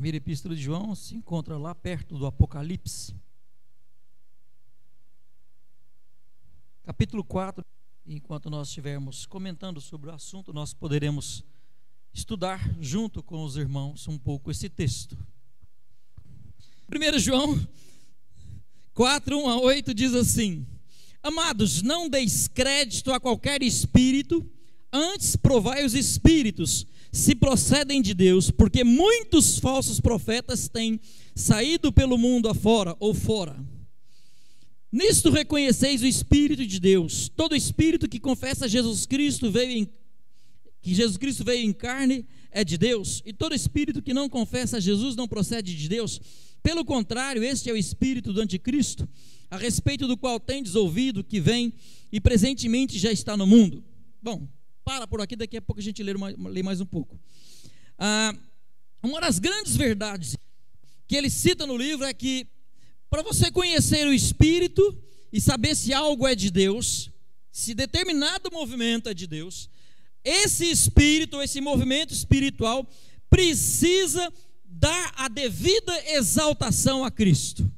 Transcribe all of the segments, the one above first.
Primeira Epístola de João se encontra lá perto do Apocalipse. Capítulo 4, enquanto nós estivermos comentando sobre o assunto, nós poderemos estudar junto com os irmãos um pouco esse texto. 1 João 4, 1 a 8 diz assim: Amados, não deis crédito a qualquer espírito, antes provai os espíritos, se procedem de Deus, porque muitos falsos profetas têm saído pelo mundo afora ou fora. Nisto reconheceis o Espírito de Deus. Todo espírito que confessa que Jesus Cristo veio em carne é de Deus, e todo espírito que não confessa a Jesus não procede de Deus. Pelo contrário, este é o espírito do anticristo, a respeito do qual tendes ouvido que vem e presentemente já está no mundo. Bom, para por aqui, daqui a pouco a gente lê mais um pouco. Uma das grandes verdades que ele cita no livro é que, para você conhecer o Espírito e saber se algo é de Deus, se determinado movimento é de Deus, esse Espírito, esse movimento espiritual, precisa dar a devida exaltação a Cristo.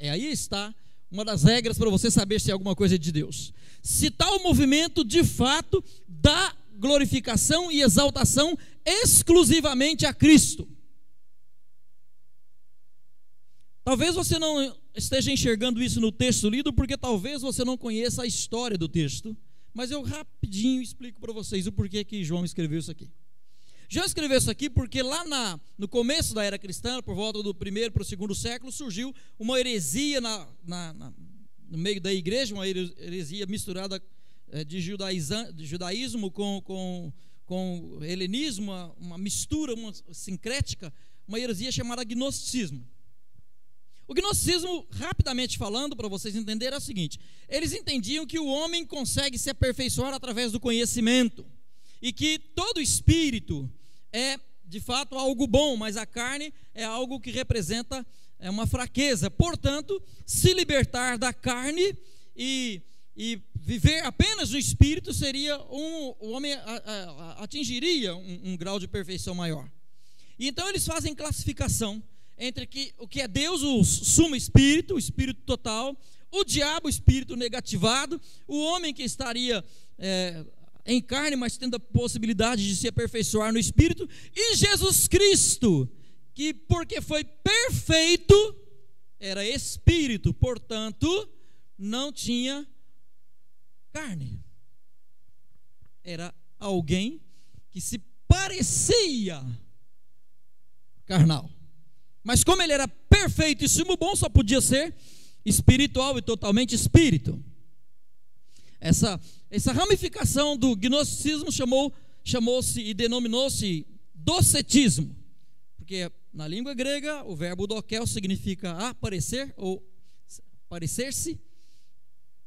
Aí está uma das regras para você saber se alguma coisa é de Deus. Se tal movimento de fato dá glorificação e exaltação exclusivamente a Cristo. Talvez você não esteja enxergando isso no texto lido, porque talvez você não conheça a história do texto, mas eu rapidinho explico para vocês o porquê que João escreveu isso aqui. João escreveu isso aqui porque lá no começo da era cristã, por volta do primeiro para o segundo século, surgiu uma heresia no meio da igreja, uma heresia misturada de judaísmo com helenismo, uma mistura, uma sincrética, uma heresia chamada gnosticismo. O gnosticismo, rapidamente falando, para vocês entenderem, é o seguinte: eles entendiam que o homem consegue se aperfeiçoar através do conhecimento, e que todo espírito é de fato algo bom, mas a carne é algo que representa uma fraqueza. Portanto, se libertar da carne e viver apenas no espírito seria o homem atingiria um grau de perfeição maior. E então eles fazem classificação entre o que é Deus, o sumo espírito, o espírito total, o diabo, o espírito negativado, o homem que estaria em carne, mas tendo a possibilidade de se aperfeiçoar no espírito, e Jesus Cristo, que porque foi perfeito, era espírito, portanto, não tinha carne. Era alguém que se parecia carnal. Mas como ele era perfeito e sumo bom, só podia ser espiritual e totalmente espírito. Essa ramificação do gnosticismo chamou-se e denominou-se docetismo, porque na língua grega o verbo dokel significa aparecer ou parecer-se,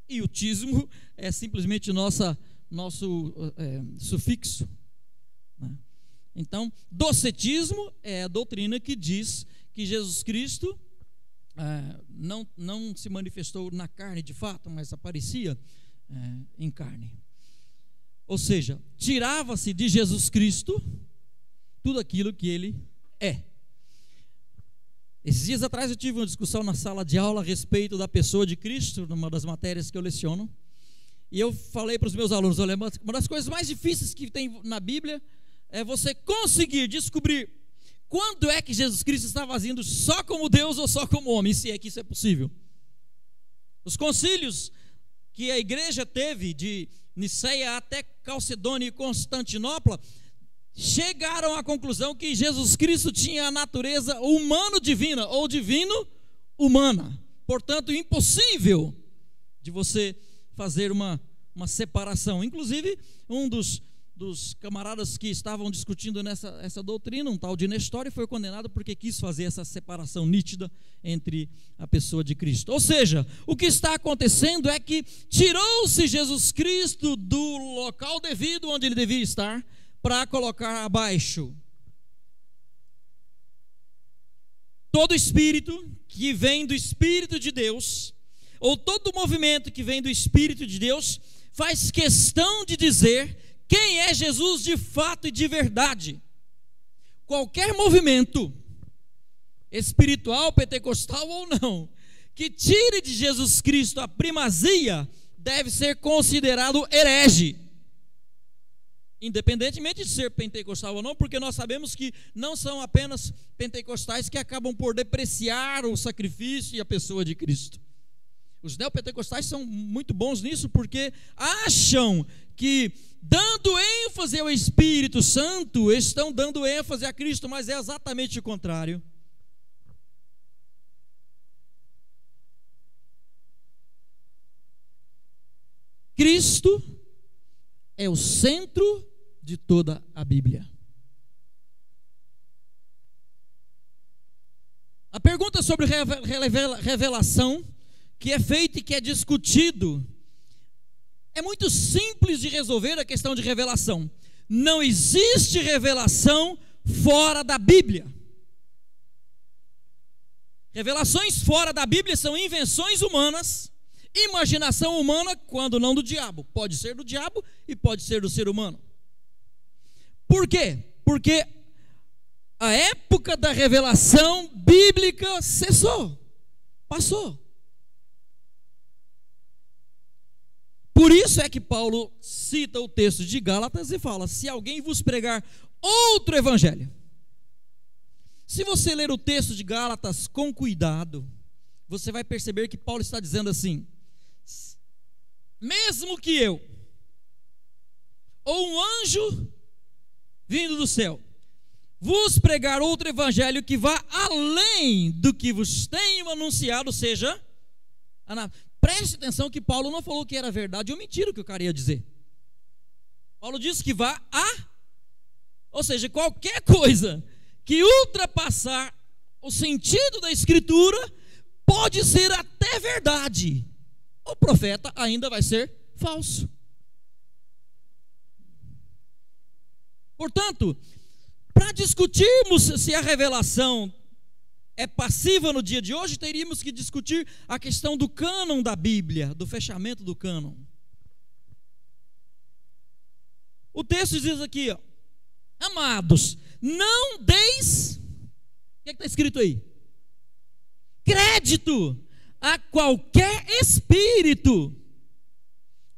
e o tismo é simplesmente nosso sufixo, né? Então, docetismo é a doutrina que diz que Jesus Cristo não se manifestou na carne de fato, mas aparecia em carne. Ou seja, tirava-se de Jesus Cristo tudo aquilo que ele é. Esses dias atrás eu tive uma discussão na sala de aula a respeito da pessoa de Cristo, numa das matérias que eu leciono, e eu falei para os meus alunos: olha, uma das coisas mais difíceis que tem na Bíblia é você conseguir descobrir quando é que Jesus Cristo estava agindo só como Deus ou só como homem, se é que isso é possível. Os concílios que a igreja teve de Niceia até Calcedônia e Constantinopla chegaram à conclusão que Jesus Cristo tinha a natureza humano-divina ou divino-humana. Portanto, impossível de você fazer uma separação. Inclusive, um dos camaradas que estavam discutindo essa doutrina, um tal de Nestório, foi condenado porque quis fazer essa separação nítida entre a pessoa de Cristo. Ou seja, o que está acontecendo é que tirou-se Jesus Cristo do local devido onde ele devia estar para colocar abaixo. Todo espírito que vem do Espírito de Deus, ou todo movimento que vem do Espírito de Deus, faz questão de dizer quem é Jesus de fato e de verdade. qualquer movimento, espiritual, pentecostal ou não, que tire de Jesus Cristo a primazia, deve ser considerado herege. Independentemente de ser pentecostal ou não, porque nós sabemos que não são apenas pentecostais que acabam por depreciar o sacrifício e a pessoa de Cristo. Os neopentecostais são muito bons nisso, porque acham que, dando ênfase ao Espírito Santo, estão dando ênfase a Cristo, mas é exatamente o contrário. Cristo é o centro de toda a Bíblia. A pergunta sobre revelação que é feita e que é discutido é muito simples de resolver a questão de revelação. Não existe revelação fora da Bíblia. Revelações fora da Bíblia são invenções humanas, imaginação humana, quando não do diabo. Pode ser do diabo e pode ser do ser humano. Por quê? Porque a época da revelação bíblica cessou, passou. Por isso é que Paulo cita o texto de Gálatas e fala: se alguém vos pregar outro evangelho. Se você ler o texto de Gálatas com cuidado, você vai perceber que Paulo está dizendo assim: mesmo que eu, ou um anjo vindo do céu, vos pregar outro evangelho que vá além do que vos tenho anunciado, seja, preste atenção que Paulo não falou que era verdade ou mentira o que o cara ia dizer. Paulo disse que vá ou seja, qualquer coisa que ultrapassar o sentido da Escritura pode ser até verdade. O profeta ainda vai ser falso. Portanto, para discutirmos se a revelação é passiva no dia de hoje, teríamos que discutir a questão do cânon da Bíblia, do fechamento do cânon. O texto diz aqui, ó: amados, não deis, o que está escrito aí? Crédito a qualquer espírito,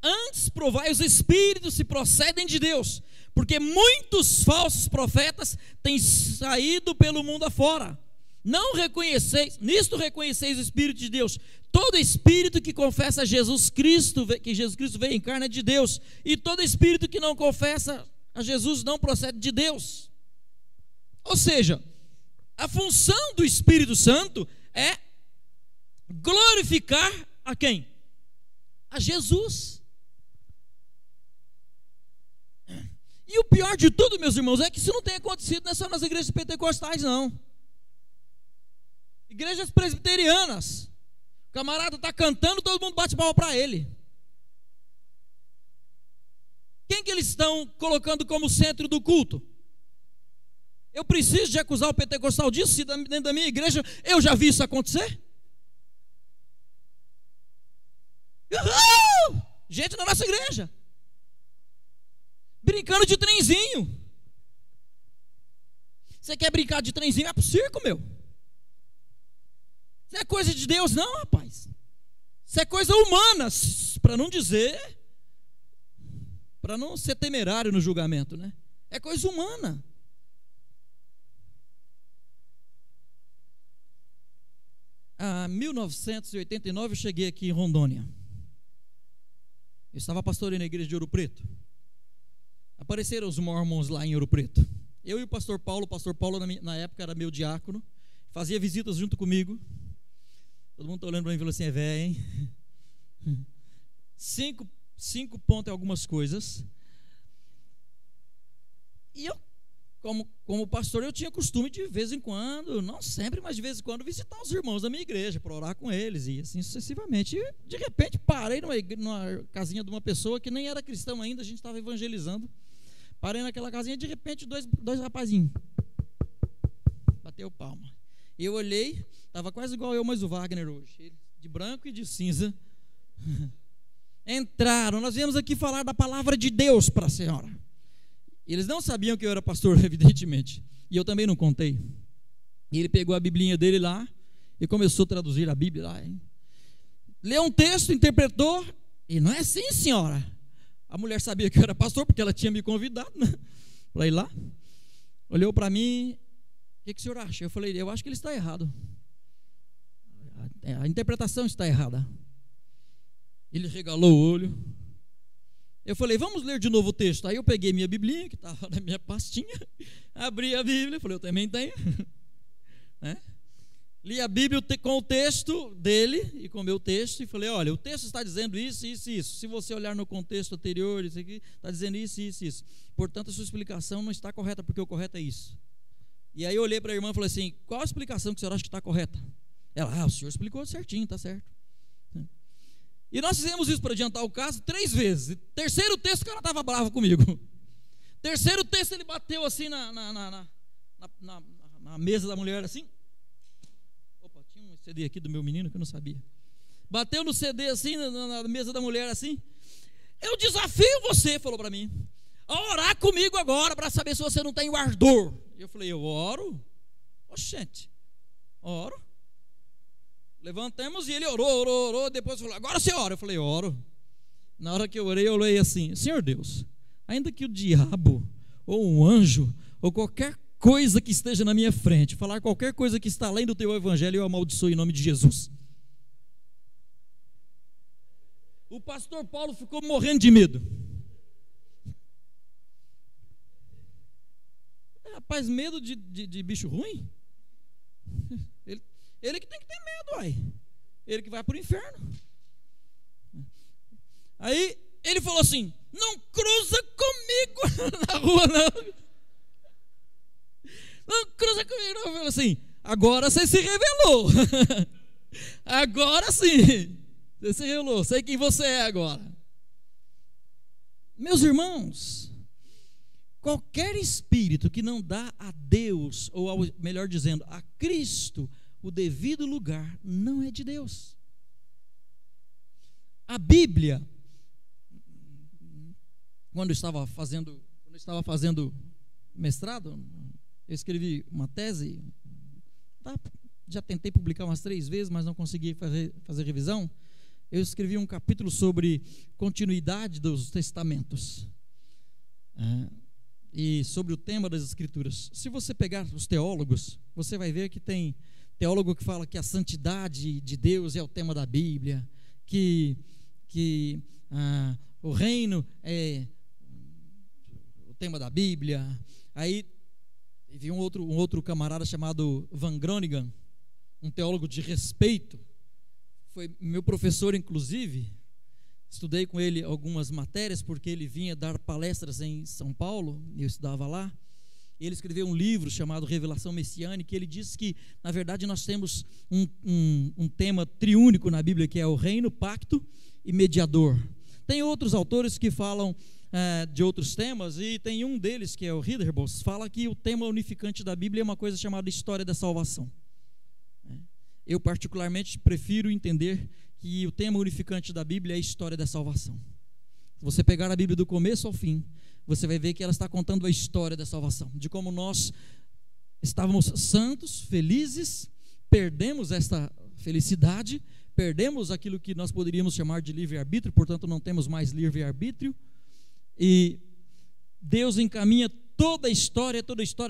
antes provai os espíritos se procedem de Deus, porque muitos falsos profetas têm saído pelo mundo afora. Não reconheceis, nisto reconheceis o Espírito de Deus. Todo espírito que confessa Jesus Cristo, que Jesus Cristo veio em carne, é de Deus. E todo espírito que não confessa a Jesus não procede de Deus. Ou seja, a função do Espírito Santo é glorificar a quem? A Jesus. E o pior de tudo, meus irmãos, é que isso não tem acontecido não só nas igrejas pentecostais, não. Igrejas presbiterianas, o camarada está cantando, todo mundo bate palma para ele. Quem que eles estão colocando como centro do culto? Eu preciso de acusar o pentecostal disso, se dentro da minha igreja eu já vi isso acontecer? Uhul! Gente na nossa igreja brincando de trenzinho. Você quer brincar de trenzinho? É pro circo, meu. Isso não é coisa de Deus não, rapaz. Isso é coisa humana, para não dizer, para não ser temerário no julgamento, né? É coisa humana. Em 1989 eu cheguei aqui em Rondônia. Eu estava pastoreando a igreja de Ouro Preto. Apareceram os mormons lá em Ouro Preto. Eu e o pastor Paulo na época era meu diácono, fazia visitas junto comigo. Todo mundo está olhando para mim e falou assim: é velho, hein? Cinco pontos em algumas coisas. E eu, como pastor, eu tinha costume de vez em quando, não sempre, mas de vez em quando, visitar os irmãos da minha igreja, para orar com eles, e assim sucessivamente. E de repente parei numa casinha de uma pessoa que nem era cristão ainda, a gente estava evangelizando. Parei naquela casinha, de repente dois rapazinhos bateu palma. Eu olhei, estava quase igual eu, mas o Wagner hoje, de branco e de cinza. Entraram, nós viemos aqui falar da palavra de Deus para a senhora. Eles não sabiam que eu era pastor, evidentemente. E eu também não contei. E ele pegou a biblinha dele lá e começou a traduzir a Bíblia lá. Hein? Leu um texto, interpretou, e não é assim, senhora. A mulher sabia que eu era pastor, porque ela tinha me convidado, né, para ir lá. Olhou para mim, o que o senhor acha? Eu falei, eu acho que ele está errado. A interpretação está errada. Ele regalou o olho. Eu falei, vamos ler de novo o texto. Aí eu peguei minha biblinha, que estava na minha pastinha, abri a Bíblia, falei, eu também tenho. Li a Bíblia com o texto dele e com o meu texto e falei, olha, o texto está dizendo isso, isso e isso. Se você olhar no contexto anterior, isso aqui está dizendo isso, isso e isso. Portanto, a sua explicação não está correta, porque o correto é isso. E aí eu olhei para a irmã e falei assim, qual a explicação que a senhora acha que está correta? Ela, o senhor explicou certinho, está certo. E nós fizemos isso para adiantar o caso 3 vezes. Terceiro texto, o cara estava bravo comigo. Terceiro texto, ele bateu assim na mesa da mulher, assim. Opa, tinha um CD aqui do meu menino que eu não sabia. Bateu no CD assim, na mesa da mulher assim. Eu desafio você, falou para mim, a orar comigo agora para saber se você não tem o ardor. E eu falei, eu oro? Oxente, oro. Levantamos e ele orou, depois falou, agora você ora. Eu falei, oro. Na hora que eu olhei assim, Senhor Deus, ainda que o diabo, ou um anjo, ou qualquer coisa que esteja na minha frente, falar qualquer coisa que está além do teu evangelho, eu amaldiçoo em nome de Jesus. O pastor Paulo ficou morrendo de medo. Rapaz, medo de bicho ruim? Ele que tem que ter medo, uai. Ele que vai para o inferno. Aí ele falou assim, não cruza comigo na rua não. Não cruza comigo não. Eu falei assim, agora você se revelou. Agora sim. Você se revelou, sei quem você é agora. Meus irmãos, qualquer espírito que não dá a Deus, ou melhor dizendo, a Cristo, o devido lugar, não é de Deus. A Bíblia, quando eu estava fazendo mestrado, eu escrevi uma tese, já tentei publicar umas 3 vezes, mas não consegui fazer revisão. Eu escrevi um capítulo sobre continuidade dos testamentos, e sobre o tema das Escrituras. Se você pegar os teólogos, você vai ver que tem teólogo que fala que a santidade de Deus é o tema da Bíblia, que o reino é o tema da Bíblia. Aí vi um outro camarada chamado Van Groningen, um teólogo de respeito, foi meu professor inclusive, estudei com ele algumas matérias, porque ele vinha dar palestras em São Paulo, eu estudava lá. Ele escreveu um livro chamado Revelação Messiânica, e ele diz que, na verdade, nós temos um tema triúnico na Bíblia, que é o reino, pacto e mediador. Tem outros autores que falam de outros temas, e tem um deles, que é o Ridderbos, fala que o tema unificante da Bíblia é uma coisa chamada história da salvação. Eu, particularmente, prefiro entender que o tema unificante da Bíblia é a história da salvação. Se você pegar a Bíblia do começo ao fim, você vai ver que ela está contando a história da salvação, de como nós estávamos santos, felizes, perdemos esta felicidade, perdemos aquilo que nós poderíamos chamar de livre-arbítrio, portanto não temos mais livre-arbítrio, e Deus encaminha toda a história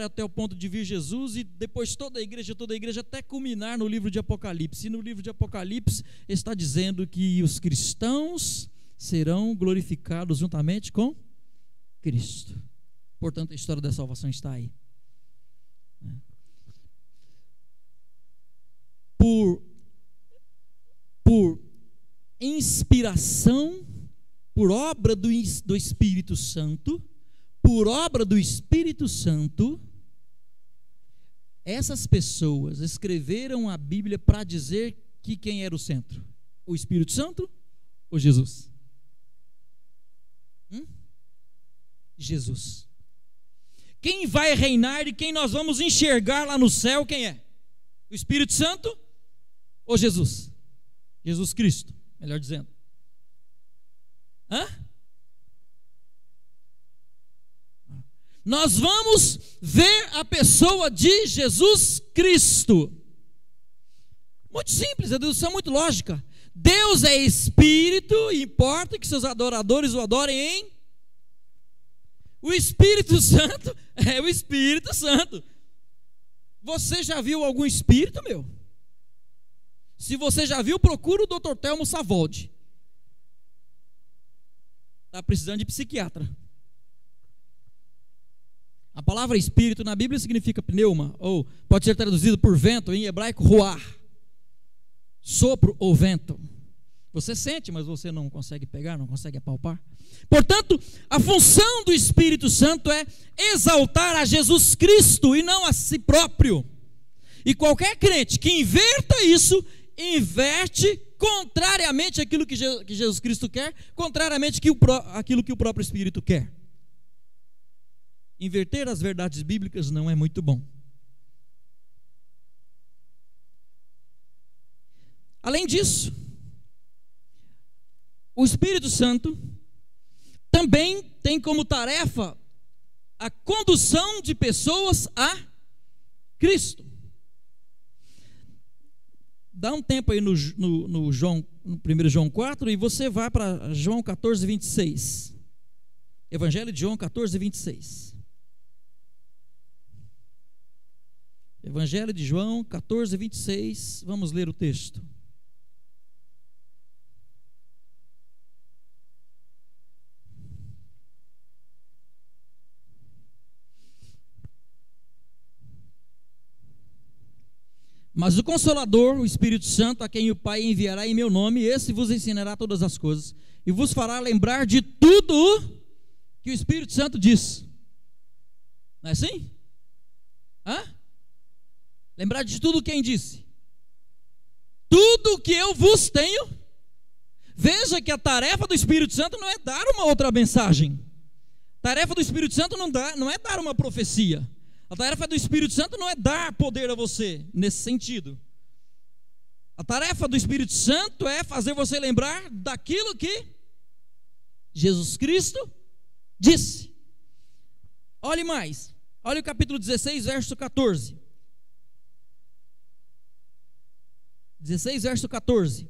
até o ponto de vir Jesus, e depois toda a igreja até culminar no livro de Apocalipse. E no livro de Apocalipse está dizendo que os cristãos serão glorificados juntamente com Cristo. Portanto, a história da salvação está aí. Por inspiração, por obra do Espírito Santo, essas pessoas escreveram a Bíblia para dizer que quem era o centro? O Espírito Santo ou Jesus? Jesus. Quem vai reinar e quem nós vamos enxergar lá no céu, quem é? O Espírito Santo ou Jesus? Jesus Cristo, melhor dizendo. nós vamos ver a pessoa de Jesus Cristo. Muito simples, a dedução é muito lógica. Deus é Espírito e importa que seus adoradores o adorem em... O Espírito Santo é o Espírito Santo. Você já viu algum espírito, meu? Se você já viu, procura o Dr. Telmo Savoldi. Está precisando de psiquiatra. A palavra espírito na Bíblia significa pneuma, ou pode ser traduzido por vento, em hebraico, ruar. Sopro ou vento. Você sente, mas você não consegue pegar, não consegue apalpar. Portanto, a função do Espírito Santo é exaltar a Jesus Cristo e não a si próprio. E qualquer crente que inverta isso, inverte contrariamente àquilo que Jesus Cristo quer, contrariamente àquilo que o próprio Espírito quer. Inverter as verdades bíblicas não é muito bom. Além disso, o Espírito Santo também tem como tarefa a condução de pessoas a Cristo. Dá um tempo aí no 1 João 4 e você vai para João 14, 26. Evangelho de João 14, 26. Evangelho de João 14, 26. Vamos ler o texto. Mas o Consolador, o Espírito Santo, a quem o Pai enviará em meu nome, esse vos ensinará todas as coisas e vos fará lembrar de tudo que o Espírito Santo diz. Não é assim? Lembrar de tudo quem disse? Tudo que eu vos tenho. Veja que a tarefa do Espírito Santo não é dar uma outra mensagem. A tarefa do Espírito Santo não é dar uma profecia. A tarefa do Espírito Santo não é dar poder a você, nesse sentido. A tarefa do Espírito Santo é fazer você lembrar daquilo que Jesus Cristo disse. Olhe mais, olhe o capítulo 16, verso 14. 16, verso 14.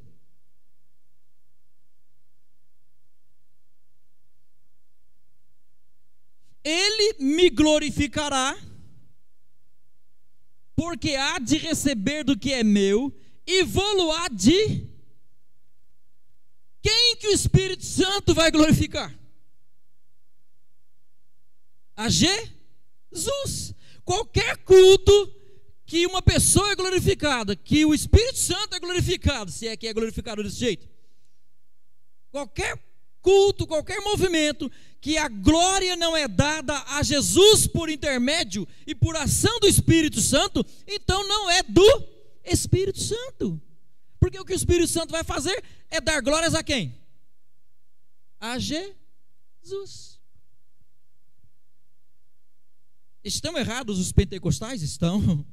Ele me glorificará, porque há de receber do que é meu, e vou-lo-á de... Quem que o Espírito Santo vai glorificar? A Jesus. Qualquer culto que uma pessoa é glorificada, que o Espírito Santo é glorificado, se é que é glorificado desse jeito. Qualquer culto, qualquer movimento que a glória não é dada a Jesus por intermédio e por ação do Espírito Santo, então não é do Espírito Santo. Porque o que o Espírito Santo vai fazer é dar glórias a quem? A Jesus. Estão errados os pentecostais? Estão.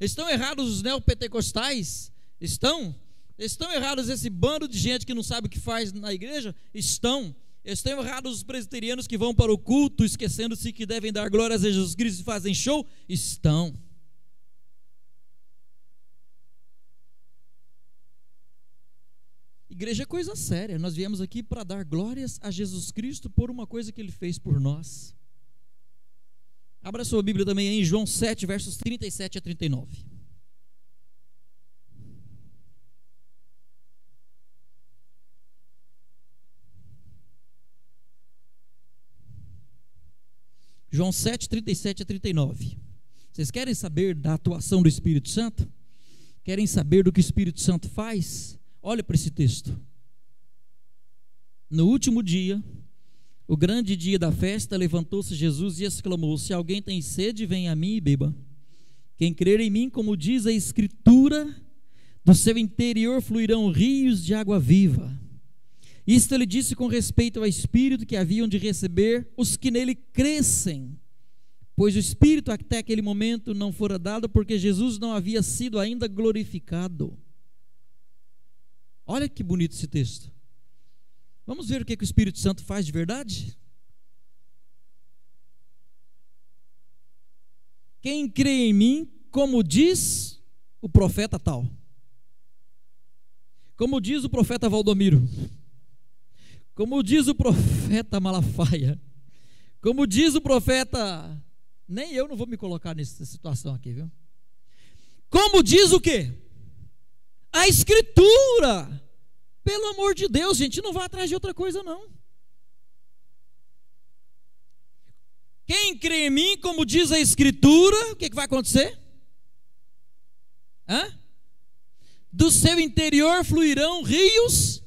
Estão errados os neopentecostais? Estão. Estão errados esse bando de gente que não sabe o que faz na igreja? Estão. Estão errados os presbiterianos que vão para o culto esquecendo-se que devem dar glórias a Jesus Cristo e fazem show? Estão. Igreja é coisa séria. Nós viemos aqui para dar glórias a Jesus Cristo por uma coisa que Ele fez por nós. Abra sua Bíblia também aí em João 7, versos 37 a 39. João 7, 37 a 39. Vocês querem saber da atuação do Espírito Santo? Querem saber do que o Espírito Santo faz? Olha para esse texto. No último dia, o grande dia da festa, levantou-se Jesus e exclamou: se alguém tem sede, venha a mim e beba. Quem crer em mim, como diz a Escritura, do seu interior fluirão rios de água viva. Isto ele disse com respeito ao Espírito que haviam de receber os que nele crescem, pois o Espírito até aquele momento não fora dado, porque Jesus não havia sido ainda glorificado. Olha que bonito esse texto. Vamos ver o que o Espírito Santo faz de verdade? quem crê em mim, como diz o profeta tal, como diz o profeta Valdomiro, como diz o profeta Malafaia, como diz o profeta, nem eu não vou me colocar nessa situação aqui, viu? Como diz o quê? A Escritura. Pelo amor de Deus, gente, não vai atrás de outra coisa não. Quem crê em mim, como diz a Escritura, o que vai acontecer? Do seu interior fluirão rios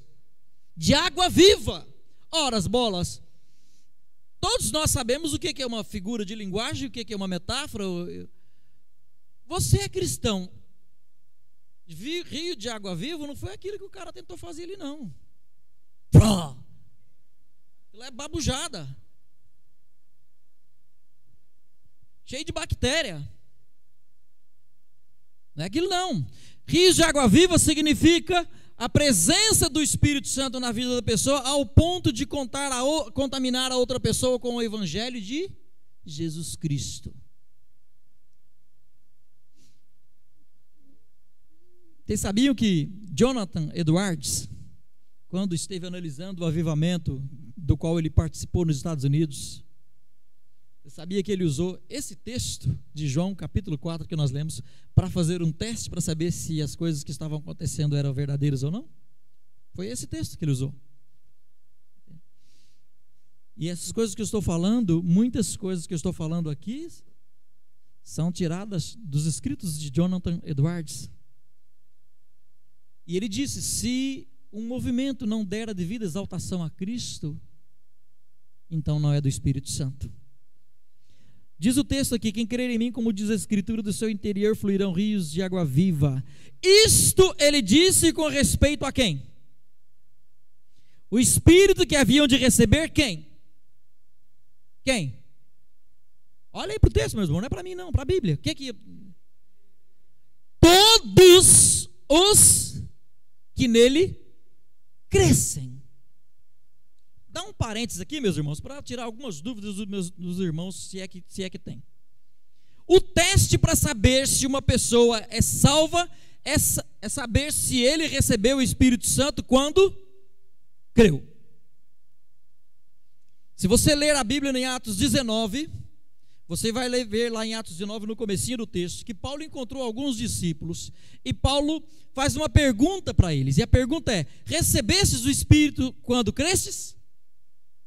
de água viva. Ora, as bolas, todos nós sabemos o que é uma figura de linguagem, o que é uma metáfora. Você é cristão, rio de água viva não foi aquilo que o cara tentou fazer ali não. Aquilo é babujada, cheio de bactéria. Não é aquilo não. Rios de água viva significa a presença do Espírito Santo na vida da pessoa ao ponto de contaminar a outra pessoa com o Evangelho de Jesus Cristo. Vocês sabiam que Jonathan Edwards, quando esteve analisando o avivamento do qual ele participou nos Estados Unidos, você sabia que ele usou esse texto de João capítulo 4 que nós lemos para fazer um teste para saber se as coisas que estavam acontecendo eram verdadeiras ou não? Foi esse texto que ele usou. E essas coisas que eu estou falando, muitas coisas que eu estou falando aqui, são tiradas dos escritos de Jonathan Edwards. E ele disse: se um movimento não der a devida exaltação a Cristo, então não é do Espírito Santo. Diz o texto aqui: quem crer em mim, como diz a Escritura, do seu interior fluirão rios de água viva. Isto ele disse com respeito a quem? O Espírito que haviam de receber quem? Quem? Olha aí para o texto, meu irmão, não é para mim não, para a Bíblia. O que que... Todos os que nele crescem. Dá um parênteses aqui, meus irmãos, para tirar algumas dúvidas dos irmãos, se é que tem. O teste para saber se uma pessoa é salva é saber se ele recebeu o Espírito Santo quando creu. Se você ler a Bíblia em Atos 19, você vai ver lá em Atos 19, no comecinho do texto, que Paulo encontrou alguns discípulos, e Paulo faz uma pergunta para eles, e a pergunta é: recebestes o Espírito quando crestes?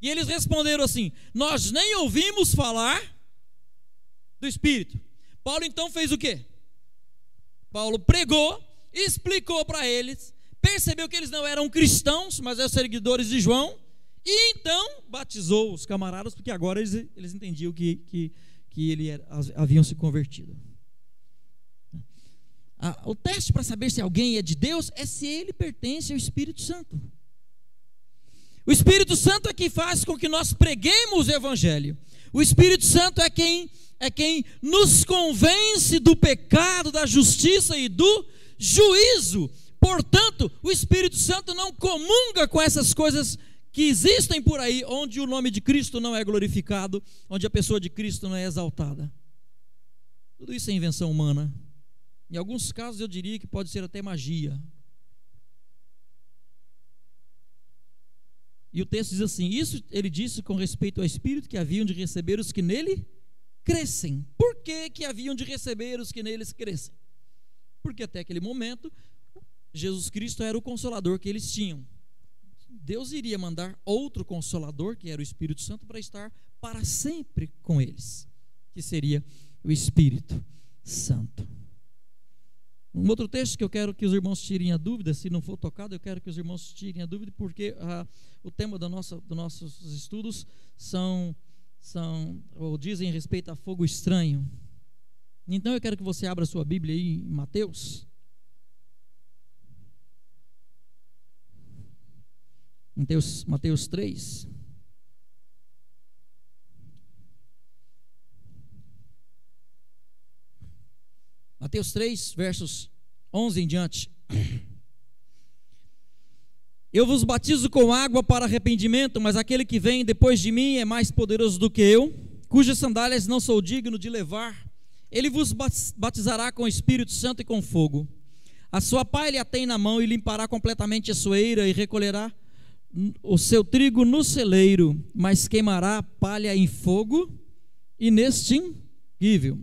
E eles responderam assim: nós nem ouvimos falar do Espírito. Paulo então fez o quê? Paulo pregou, explicou para eles, percebeu que eles não eram cristãos, mas eram seguidores de João, e então batizou os camaradas, porque agora eles entendiam que haviam se convertido. O teste para saber se alguém é de Deus é se ele pertence ao Espírito Santo. O Espírito Santo é quem faz com que nós preguemos o Evangelho. O Espírito Santo é quem nos convence do pecado, da justiça e do juízo. Portanto, o Espírito Santo não comunga com essas coisas que existem por aí, onde o nome de Cristo não é glorificado, onde a pessoa de Cristo não é exaltada. Tudo isso é invenção humana. Em alguns casos eu diria que pode ser até magia. E o texto diz assim: isso ele disse com respeito ao Espírito que haviam de receber os que nele crescem. Por que haviam de receber os que neles crescem? Porque até aquele momento Jesus Cristo era o Consolador que eles tinham. Deus iria mandar outro Consolador, que era o Espírito Santo, para estar para sempre com eles, que seria o Espírito Santo. Um outro texto que eu quero que os irmãos tirem a dúvida, se não for tocado, eu quero que os irmãos tirem a dúvida, porque o tema dos nossos estudos ou dizem respeito a fogo estranho. Então eu quero que você abra a sua Bíblia aí em Mateus. Mateus 3. Mateus 3, versos 11 em diante. Eu vos batizo com água para arrependimento, mas aquele que vem depois de mim é mais poderoso do que eu, cujas sandálias não sou digno de levar. Ele vos batizará com o Espírito Santo e com fogo. A sua pá ele a tem na mão e limpará completamente a sua eira e recolherá o seu trigo no celeiro, mas queimará a palha em fogo inextinguível.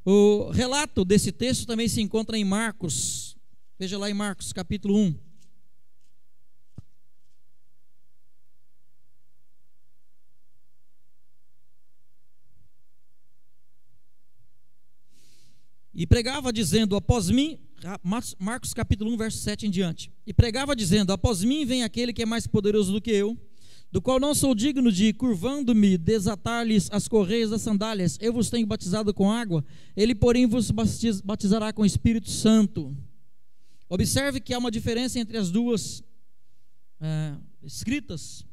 O relato desse texto também se encontra em Marcos. Veja lá em Marcos capítulo 1. E pregava dizendo, após mim, Marcos capítulo 1, verso 7 em diante. E pregava dizendo, após mim vem aquele que é mais poderoso do que eu, do qual não sou digno de, curvando-me, desatar-lhes as correias das sandálias. Eu vos tenho batizado com água, ele porém vos batizará com o Espírito Santo. Observe que há uma diferença entre as duas escritas.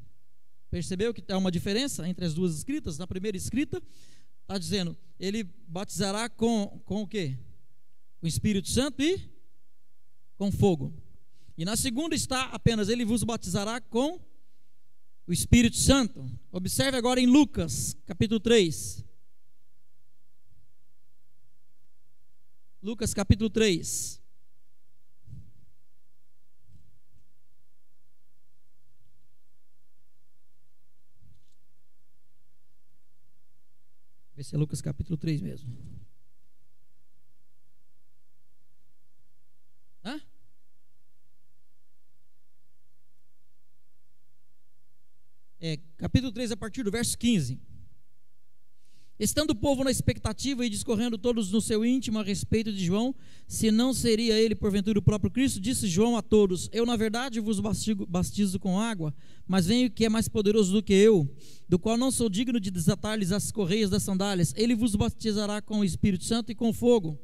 Percebeu que há uma diferença entre as duas escritas? Na primeira escrita está dizendo, ele batizará com o quê? Com o Espírito Santo e com fogo. E na segunda está apenas, ele vos batizará com o Espírito Santo. Observe agora em Lucas, capítulo 3. Lucas, capítulo 3. Vê se é Lucas capítulo 3 mesmo. Hã? Capítulo 3, a partir do verso 15. Estando o povo na expectativa e discorrendo todos no seu íntimo a respeito de João, se não seria ele porventura o próprio Cristo, disse João a todos, eu na verdade vos batizo com água, mas venho que é mais poderoso do que eu, do qual não sou digno de desatar-lhes as correias das sandálias, ele vos batizará com o Espírito Santo e com fogo.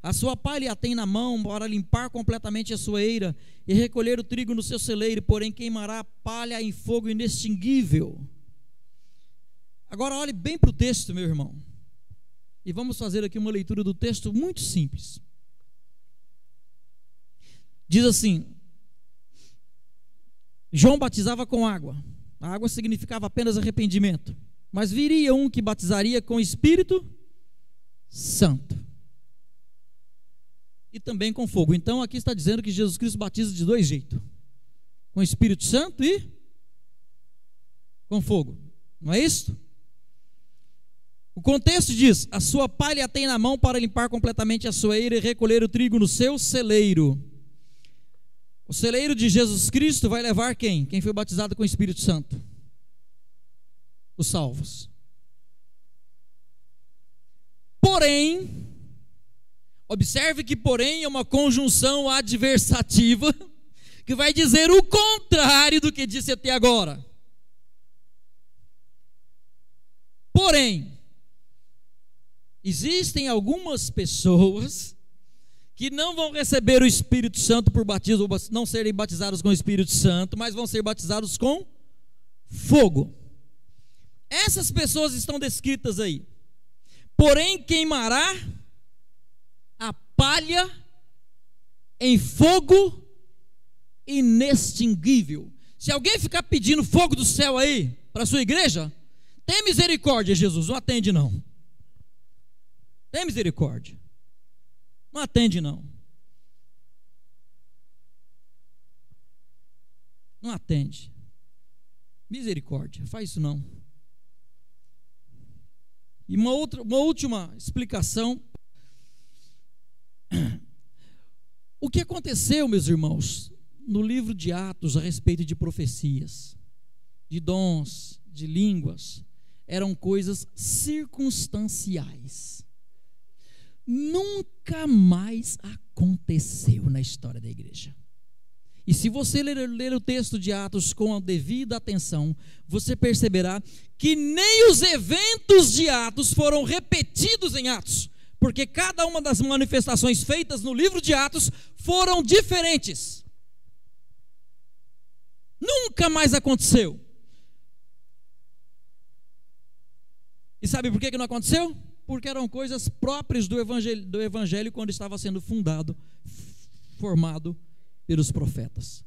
A sua pá ele a tem na mão para limpar completamente a sua eira e recolher o trigo no seu celeiro, porém queimará a palha em fogo inextinguível. Agora olhe bem para o texto, meu irmão, e vamos fazer aqui uma leitura do texto muito simples. Diz assim, João batizava com água. A água significava apenas arrependimento, mas viria um que batizaria com o Espírito Santo e também com fogo. Então aqui está dizendo que Jesus Cristo batiza de dois jeitos, com o Espírito Santo e com fogo, não é isso? O contexto diz, a sua pá ele a tem na mão para limpar completamente a sua eira e recolher o trigo no seu celeiro. O celeiro de Jesus Cristo vai levar quem? Quem foi batizado com o Espírito Santo? Os salvos. Porém, observe que porém é uma conjunção adversativa que vai dizer o contrário do que disse até agora. Porém, existem algumas pessoas que não vão receber o Espírito Santo por batismo, ou não serem batizados com o Espírito Santo, mas vão ser batizados com fogo. Essas pessoas estão descritas aí. Porém, queimará a palha em fogo inextinguível. Se alguém ficar pedindo fogo do céu aí para a sua igreja, tem misericórdia, Jesus, não atende não. Tem misericórdia. Não atende não. Não atende. Misericórdia, faz isso não. E uma última explicação. O que aconteceu, meus irmãos, no livro de Atos a respeito de profecias, de dons, de línguas, eram coisas circunstanciais. Nunca mais aconteceu na história da igreja. E se você ler o texto de Atos com a devida atenção, você perceberá que nem os eventos de Atos foram repetidos em Atos, porque cada uma das manifestações feitas no livro de Atos foram diferentes. Nunca mais aconteceu. E sabe por que não aconteceu? Porque eram coisas próprias do evangelho quando estava sendo formado pelos profetas.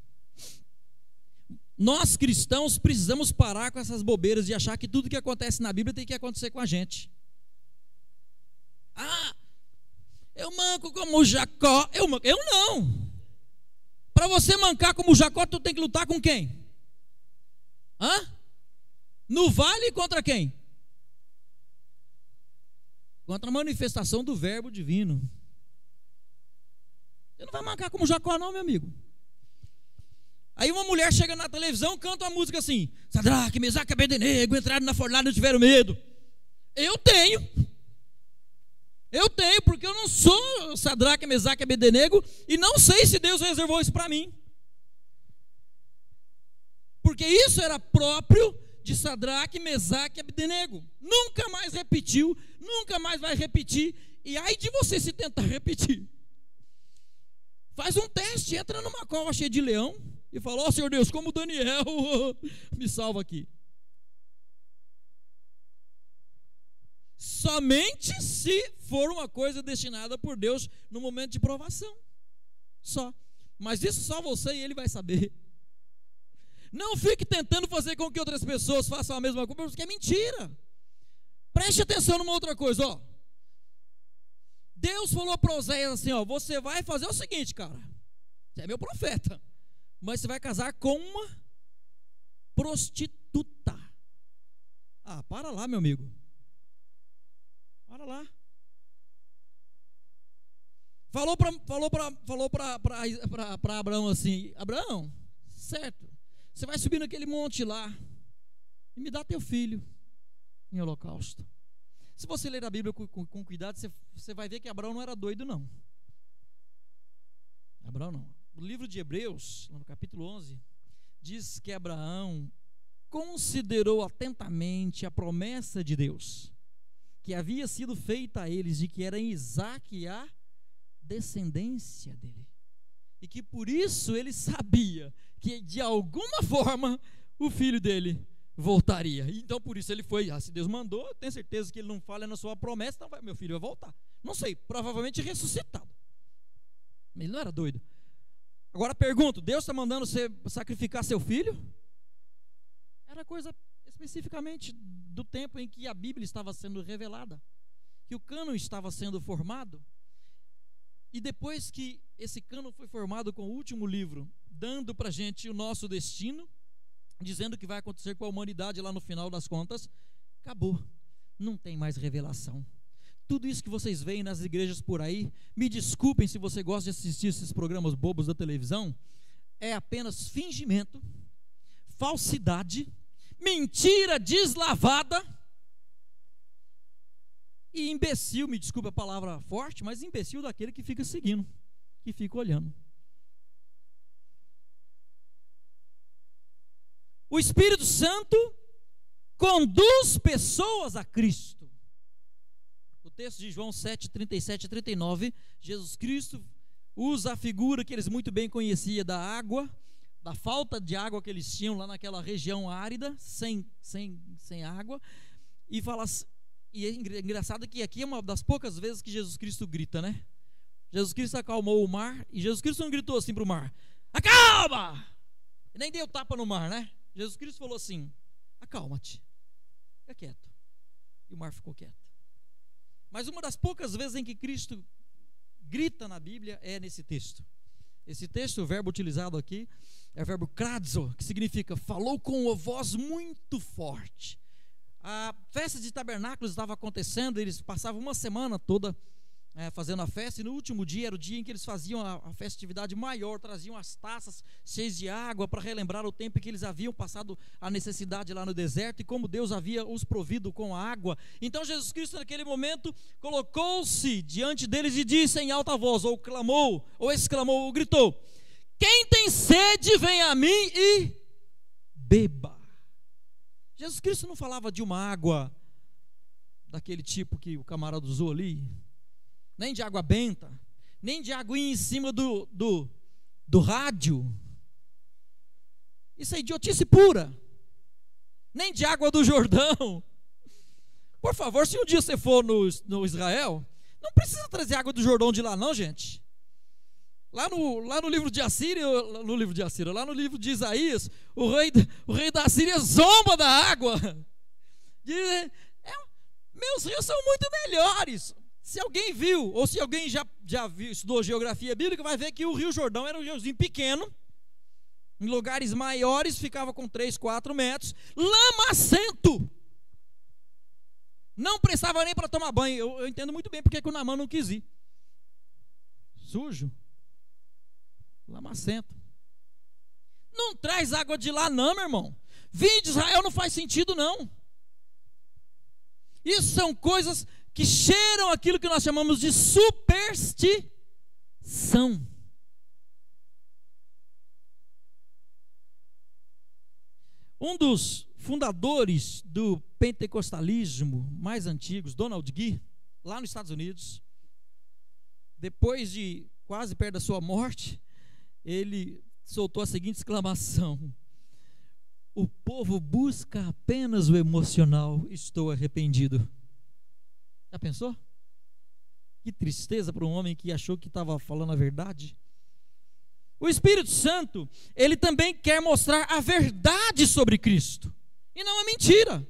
Nós cristãos precisamos parar com essas bobeiras de achar que tudo que acontece na Bíblia tem que acontecer com a gente. Eu manco como Jacó. Eu não. Para você mancar como Jacó, tu tem que lutar com quem? No vale contra quem? Contra a manifestação do verbo divino. Você não vai mancar como Jacó não, meu amigo. Aí uma mulher chega na televisão, canta uma música assim: Sadraque, Mesaque e Abednego entraram na fornalha e não tiveram medo. Eu tenho, porque eu não sou Sadraque, Mesaque e Abednego e não sei se Deus reservou isso para mim. Porque isso era próprio de Sadraque, Mesaque e Abednego. Nunca mais repetiu, nunca mais vai repetir. E aí de você se tentar repetir. Faz um teste, entra numa cova cheia de leão e fala: ó Senhor Deus, como Daniel, me salva aqui. Somente se for uma coisa destinada por Deus no momento de provação. Só. Mas isso só você e Ele vai saber. Não fique tentando fazer com que outras pessoas façam a mesma coisa, porque é mentira. Preste atenção numa outra coisa, ó. Deus falou para Oséias assim, ó: você vai fazer o seguinte, cara. Você é meu profeta, mas você vai casar com uma prostituta. Para lá, meu amigo. Para lá. Falou para Abraão assim: Abraão, certo, você vai subir naquele monte lá e me dá teu filho em holocausto. Se você ler a Bíblia com cuidado, você vai ver que Abraão não era doido, não. Abraão não. O livro de Hebreus, no capítulo 11, diz que Abraão considerou atentamente a promessa de Deus, que havia sido feita a eles, de que era em Isaque a descendência dele. E que por isso ele sabia que de alguma forma o filho dele voltaria. Então por isso ele foi: se Deus mandou, eu tenho certeza que ele não falha na sua promessa, então meu filho vai voltar. Não sei, provavelmente ressuscitado. Ele não era doido. Agora pergunto: Deus está mandando você sacrificar seu filho? Era coisa especificamente do tempo em que a Bíblia estava sendo revelada, que o cânon estava sendo formado. E depois que esse cânon foi formado com o último livro, dando para a gente o nosso destino, dizendo o que vai acontecer com a humanidade lá no final das contas, acabou, não tem mais revelação. Tudo isso que vocês veem nas igrejas por aí, me desculpem se você gosta de assistir esses programas bobos da televisão, é apenas fingimento, falsidade, mentira deslavada e imbecil, me desculpe a palavra forte, mas imbecil daquele que fica seguindo, que fica olhando. O Espírito Santo conduz pessoas a Cristo. O texto de João 7, 37 e 39, Jesus Cristo usa a figura que eles muito bem conheciam da água, da falta de água que eles tinham lá naquela região árida, sem água, e fala, e é engraçado que aqui é uma das poucas vezes que Jesus Cristo grita, né? Jesus Cristo acalmou o mar, e Jesus Cristo não gritou assim para o mar: acalma! Nem deu tapa no mar, né? Jesus Cristo falou assim: acalma-te, fica quieto. E o mar ficou quieto. Mas uma das poucas vezes em que Cristo grita na Bíblia é nesse texto. Esse texto, o verbo utilizado aqui é o verbo kradzo, que significa falou com uma voz muito forte. A festa de tabernáculos estava acontecendo, eles passavam uma semana toda fazendo a festa, e no último dia era o dia em que eles faziam a festividade maior, traziam as taças cheias de água para relembrar o tempo em que eles haviam passado a necessidade lá no deserto e como Deus havia os provido com a água. Então Jesus Cristo naquele momento colocou-se diante deles e disse em alta voz, ou clamou, ou exclamou, ou gritou: quem tem sede, vem a mim e beba. Jesus Cristo não falava de uma água daquele tipo que o camarada usou ali, nem de água benta, nem de aguinha em cima do rádio. Isso é idiotice pura. Nem de água do Jordão. Por favor, se um dia você for no Israel, não precisa trazer água do Jordão de lá não, gente. Lá no livro de Assíria, lá no livro de Isaías, o rei da Assíria zomba da água. Diz, meus rios são muito melhores. Se alguém viu, ou se alguém já viu, estudou geografia bíblica, vai ver que o Rio Jordão era um riozinho pequeno, em lugares maiores ficava com 3, 4 metros, lamacento, não prestava nem para tomar banho. Eu entendo muito bem porque que o Naamã não quis ir. Sujo, lamacento, não traz água de lá não, meu irmão. Vir de Israel não faz sentido não. Isso são coisas que cheiram aquilo que nós chamamos de superstição. Um dos fundadores do pentecostalismo mais antigos, Donald Gee, lá nos Estados Unidos, depois de quase perto da sua morte, ele soltou a seguinte exclamação: o povo busca apenas o emocional, estou arrependido. Já pensou? Que tristeza para um homem que achou que estava falando a verdade. O Espírito Santo, ele também quer mostrar a verdade sobre Cristo, e não a mentira.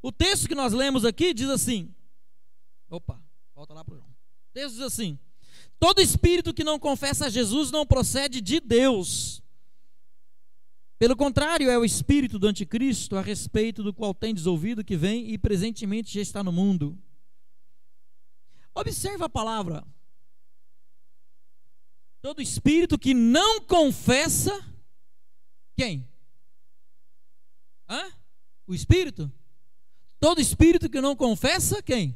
O texto que nós lemos aqui diz assim, volta lá para o João. O texto diz assim: todo espírito que não confessa a Jesus não procede de Deus. Pelo contrário, é o espírito do anticristo, a respeito do qual tendes ouvido que vem e presentemente já está no mundo. Observa a palavra. Todo espírito que não confessa, quem? O Espírito? Todo espírito que não confessa, quem?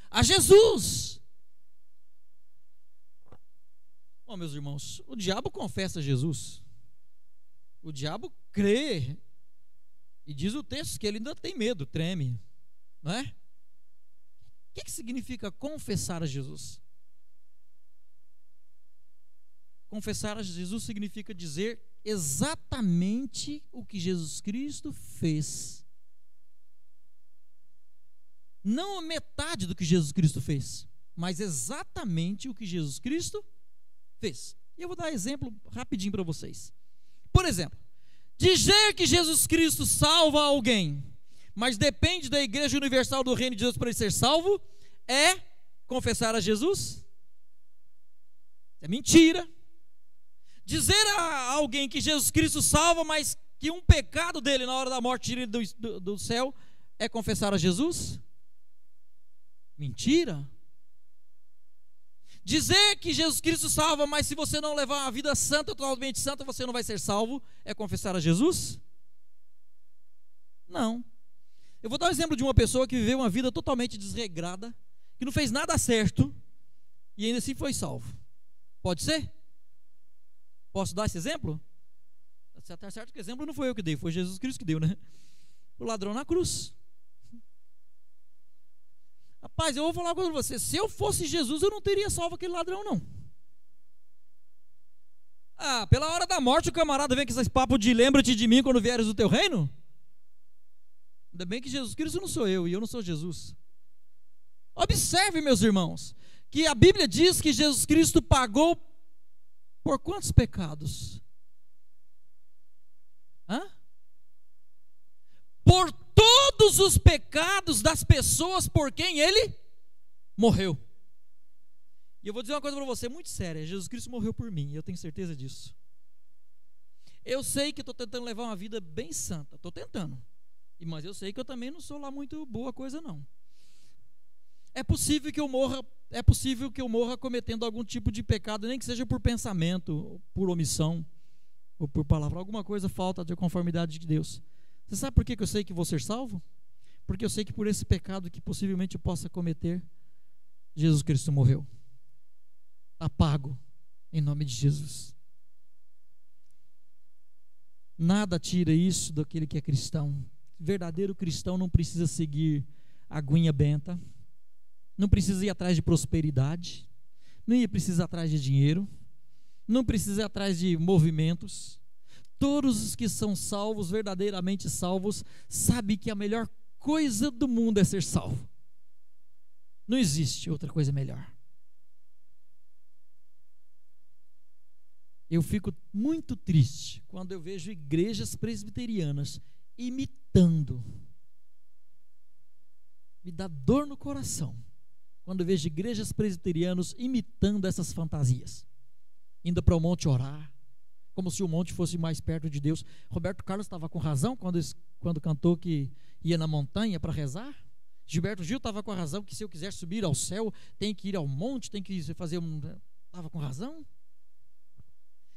A Jesus. Bom, meus irmãos, o diabo confessa Jesus. O diabo crê. E diz o texto que ele ainda tem medo, treme. Não é? O que significa confessar a Jesus? Confessar a Jesus significa dizer exatamente o que Jesus Cristo fez. Não a metade do que Jesus Cristo fez, mas exatamente o que Jesus Cristo fez. E eu vou dar exemplo rapidinho para vocês. Por exemplo, dizer que Jesus Cristo salva alguém, mas depende da Igreja Universal do Reino de Deus para ele ser salvo, é confessar a Jesus? É mentira. Dizer a alguém que Jesus Cristo salva, mas que um pecado dele na hora da morte tira ele do céu, é confessar a Jesus? Mentira. Dizer que Jesus Cristo salva, mas se você não levar uma vida santa, totalmente santa, você não vai ser salvo, é confessar a Jesus? Não. Eu vou dar um exemplo de uma pessoa que viveu uma vida totalmente desregrada, que não fez nada certo, e ainda assim foi salvo. Pode ser? Posso dar esse exemplo? Está certo que o exemplo não foi eu que dei, foi Jesus Cristo que deu, né? O ladrão na cruz. Rapaz, eu vou falar uma coisa para você. Se eu fosse Jesus, eu não teria salvo aquele ladrão, não. Pela hora da morte o camarada vem com esse papo de lembra-te de mim quando vieres do teu reino? Ainda bem que Jesus Cristo não sou eu, e eu não sou Jesus. Observe, meus irmãos, que a Bíblia diz que Jesus Cristo pagou por quantos pecados? Por todos os pecados das pessoas por quem ele morreu. E eu vou dizer uma coisa para você muito séria: Jesus Cristo morreu por mim, eu tenho certeza disso. Eu sei que estou tentando levar uma vida bem santa, estou tentando, mas eu sei que eu também não sou lá muito boa coisa não. É possível que eu morra cometendo algum tipo de pecado, nem que seja por pensamento, por omissão, ou por palavra, alguma coisa falta de conformidade de Deus. Você sabe por que eu sei que vou ser salvo? Porque eu sei que por esse pecado que possivelmente eu possa cometer, Jesus Cristo morreu. Está pago, em nome de Jesus. Nada tira isso daquele que é cristão. Verdadeiro cristão não precisa seguir a aguinha benta, não precisa ir atrás de prosperidade, não precisa ir atrás de dinheiro, não precisa ir atrás de movimentos. Todos os que são salvos, verdadeiramente salvos, sabem que a melhor coisa do mundo é ser salvo. Não existe outra coisa melhor. Eu fico muito triste quando eu vejo igrejas presbiterianas imitando. Me dá dor no coração quando eu vejo igrejas presbiterianas imitando essas fantasias, indo para o monte orar, como se o monte fosse mais perto de Deus. Roberto Carlos estava com razão quando cantou que ia na montanha para rezar. Gilberto Gil estava com a razão que se eu quiser subir ao céu, tem que ir ao monte, tem que fazer Estava com razão.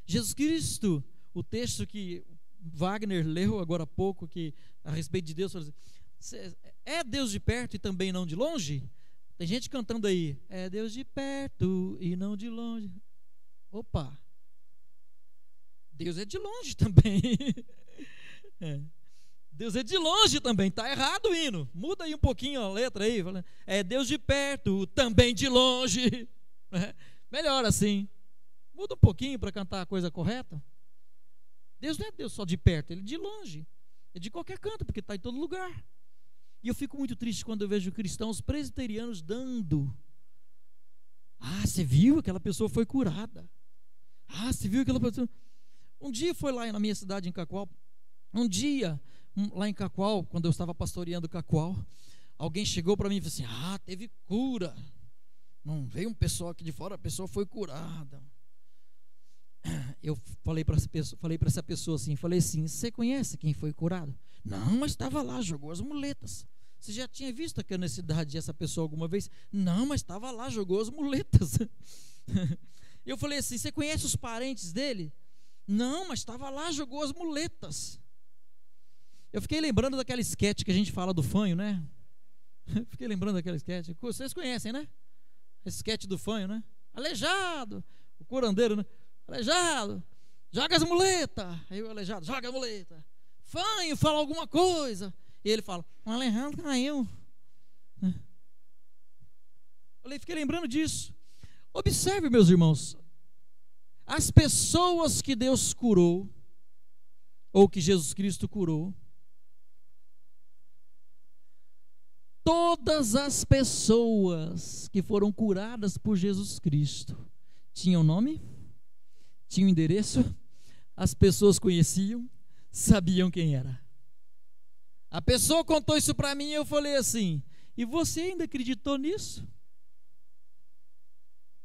Jesus Cristo, o texto que Wagner leu agora há pouco, que a respeito de Deus, falou assim, é Deus de perto e também não de longe? Tem gente cantando aí, é Deus de perto e não de longe. Opa, Deus é de longe também. Deus é de longe também, está errado o hino. Muda aí um pouquinho a letra aí. É Deus de perto, também de longe. Melhor assim. Muda um pouquinho para cantar a coisa correta. Deus não é Deus só de perto, Ele é de longe. É de qualquer canto, porque está em todo lugar. E eu fico muito triste quando eu vejo cristãos presbiterianos dando. Você viu? Aquela pessoa foi curada. Você viu aquela pessoa... Um dia foi lá na minha cidade, em Cacoal. Um dia, lá em Cacoal, quando eu estava pastoreando Cacoal, alguém chegou para mim e falou assim, teve cura. Não veio um pessoal aqui de fora, a pessoa foi curada. Eu falei para essa pessoa assim, você conhece quem foi curado? Não, mas estava lá, jogou as muletas. Você já tinha visto aqui na cidade essa pessoa alguma vez? Não, mas estava lá, jogou as muletas. Eu falei assim, você conhece os parentes dele? Não, mas estava lá, jogou as muletas. Eu fiquei lembrando daquela esquete que a gente fala do fanho, né? Fiquei lembrando daquela esquete. Vocês conhecem, né? A esquete do fanho, né? Aleijado, o curandeiro, né? Aleijado, joga as muletas. Aí o aleijado, joga a muleta. Fanho, fala alguma coisa. E ele fala, o aleijado caiu. Fiquei lembrando disso. Observe, meus irmãos, as pessoas que Deus curou, ou que Jesus Cristo curou, todas as pessoas que foram curadas por Jesus Cristo tinham nome, tinham endereço, as pessoas conheciam, sabiam quem era. A pessoa contou isso para mim e eu falei assim, e você ainda acreditou nisso?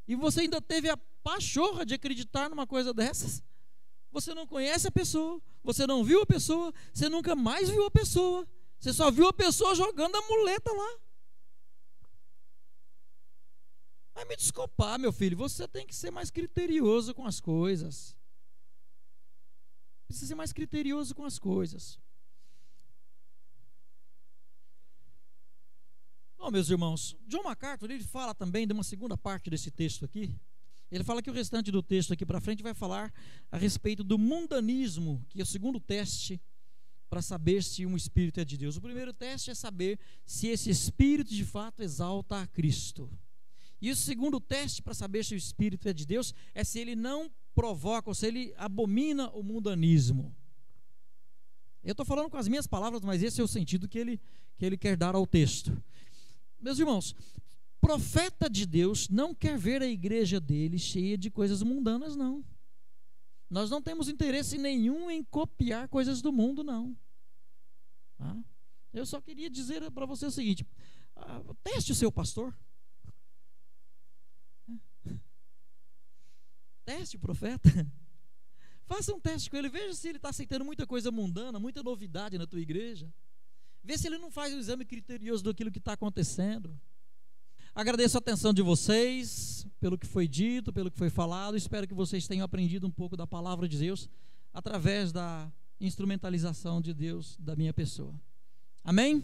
E você ainda teve a pachorra de acreditar numa coisa dessas? Você não conhece a pessoa, você não viu a pessoa, você nunca mais viu a pessoa, você só viu a pessoa jogando a muleta lá. Vai me desculpar, meu filho, você tem que ser mais criterioso com as coisas. Precisa ser mais criterioso com as coisas. Bom, meus irmãos, John MacArthur, ele fala também de uma segunda parte desse texto aqui. Ele fala que o restante do texto aqui para frente vai falar a respeito do mundanismo, que é o segundo teste para saber se um espírito é de Deus. O primeiro teste é saber se esse espírito de fato exalta a Cristo. E o segundo teste para saber se o espírito é de Deus é se ele não provoca, ou se ele abomina o mundanismo. Eu estou falando com as minhas palavras, mas esse é o sentido que ele quer dar ao texto. Meus irmãos, profeta de Deus não quer ver a igreja dele cheia de coisas mundanas, não. Nós não temos interesse nenhum em copiar coisas do mundo, não. Eu só queria dizer para você o seguinte, teste o seu pastor. Teste o profeta. Faça um teste com ele, veja se ele está aceitando muita coisa mundana, muita novidade na tua igreja. Vê se ele não faz um exame criterioso daquilo que está acontecendo. Agradeço a atenção de vocês, pelo que foi dito, pelo que foi falado. Espero que vocês tenham aprendido um pouco da palavra de Deus, através da instrumentalização de Deus da minha pessoa. Amém?